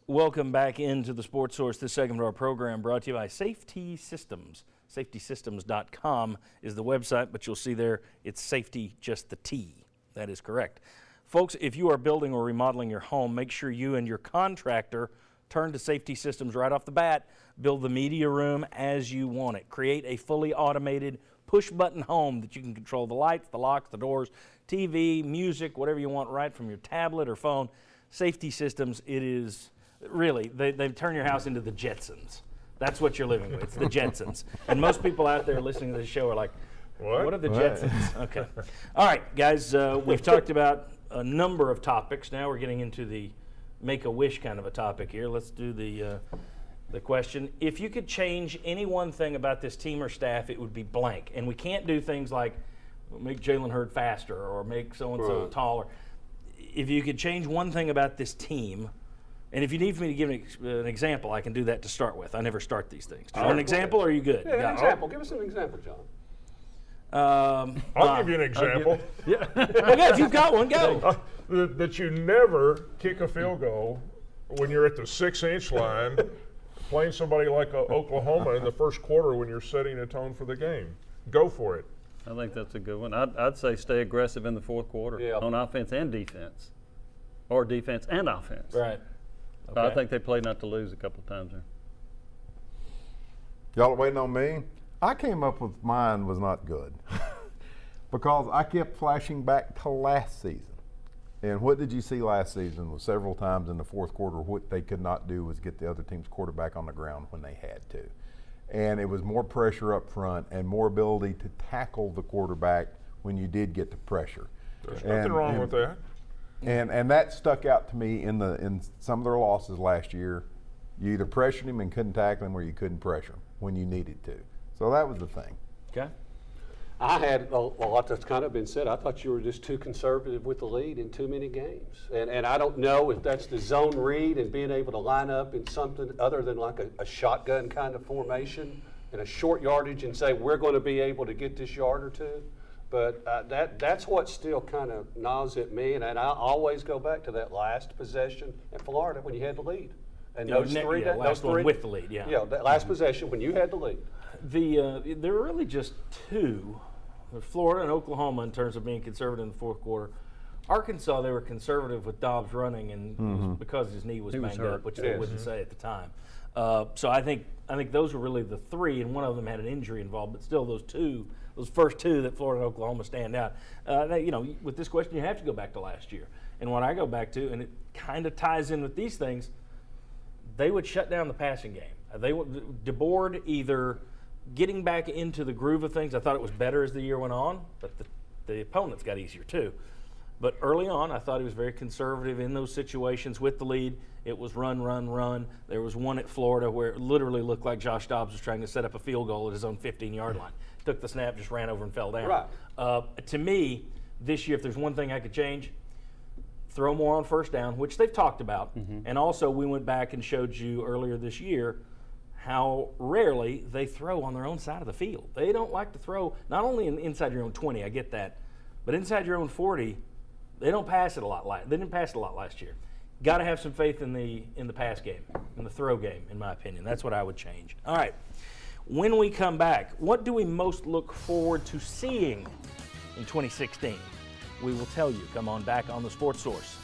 Welcome back into the Sports Source. This segment of our program brought to you by Safety Systems. SafetySystems.com is the website, but you'll see there it's safety, just the T. That is correct. Folks, if you are building or remodeling your home, make sure you and your contractor turn to Safety Systems right off the bat. Build the media room as you want it. Create a fully automated push-button home that you can control the lights, the locks, the doors, TV, music, whatever you want right from your tablet or phone. Safety Systems, it is really, they've turned your house into the Jetsons. That's what you're living with. It's the Jetsons. And most people out there listening to this show are like, what are the Jetsons? Okay. All right, guys, we've talked about a number of topics. Now we're getting into the make-a-wish kind of a topic here. Let's do the question. If you could change any one thing about this team or staff, it would be blank. And we can't do things like make Jalen Hurd faster or make so-and-so taller. If you could change one thing about this team, and if you need for me to give an example, I can do that to start with. I never start these things. Do you want an example, or are you good? Yeah, an example. Give us an example, John. I'll give you an example. Yeah. Okay, if you've got one, go. That you never kick a field goal when you're at the 6-inch line playing somebody like Oklahoma in the first quarter when you're setting a tone for the game. Go for it. I think that's a good one. I'd say stay aggressive in the fourth quarter on offense and defense, or defense and offense. Right. Okay. I think they played not to lose a couple of times there. Y'all are waiting on me? I came up with mine was not good because I kept flashing back to last season. And what did you see last season was several times in the fourth quarter what they could not do was get the other team's quarterback on the ground when they had to. And it was more pressure up front and more ability to tackle the quarterback when you did get to pressure. There's nothing wrong with that. And that stuck out to me in some of their losses last year. You either pressured him and couldn't tackle him, or you couldn't pressure him when you needed to. So that was the thing. Okay. I had a lot that's kind of been said. I thought you were just too conservative with the lead in too many games. And I don't know if that's the zone read and being able to line up in something other than like a shotgun kind of formation and a short yardage and say we're going to be able to get this yard or two. But that's what still kind of gnaws at me. And I always go back to that last possession in Florida when you had the lead. And those three, last one with the lead, Yeah, that last possession when you had the lead. There were really just two. Florida and Oklahoma in terms of being conservative in the fourth quarter. Arkansas, they were conservative with Dobbs running, and it was because his knee was banged up, which they wouldn't say at the time. So I think those were really the three, and one of them had an injury involved. But still, those first two that Florida and Oklahoma stand out. With this question, you have to go back to last year. And what I go back to, and it kind of ties in with these things, they would shut down the passing game. DeBoard either getting back into the groove of things. I thought it was better as the year went on, but the opponents got easier too. But early on, I thought he was very conservative in those situations with the lead. It was run, run, run. There was one at Florida where it literally looked like Josh Dobbs was trying to set up a field goal at his own 15-yard line. Took the snap, just ran over and fell down. Right. To me, this year, if there's one thing I could change, throw more on first down, which they've talked about. And also, we went back and showed you earlier this year how rarely they throw on their own side of the field. They don't like to throw, not only inside your own 20, I get that, but inside your own 40, they don't pass it a lot. They didn't pass it a lot last year. Got to have some faith in the pass game, in the throw game, in my opinion. That's what I would change. All right. When we come back, what do we most look forward to seeing in 2016? We will tell you. Come on back on the Sports Source.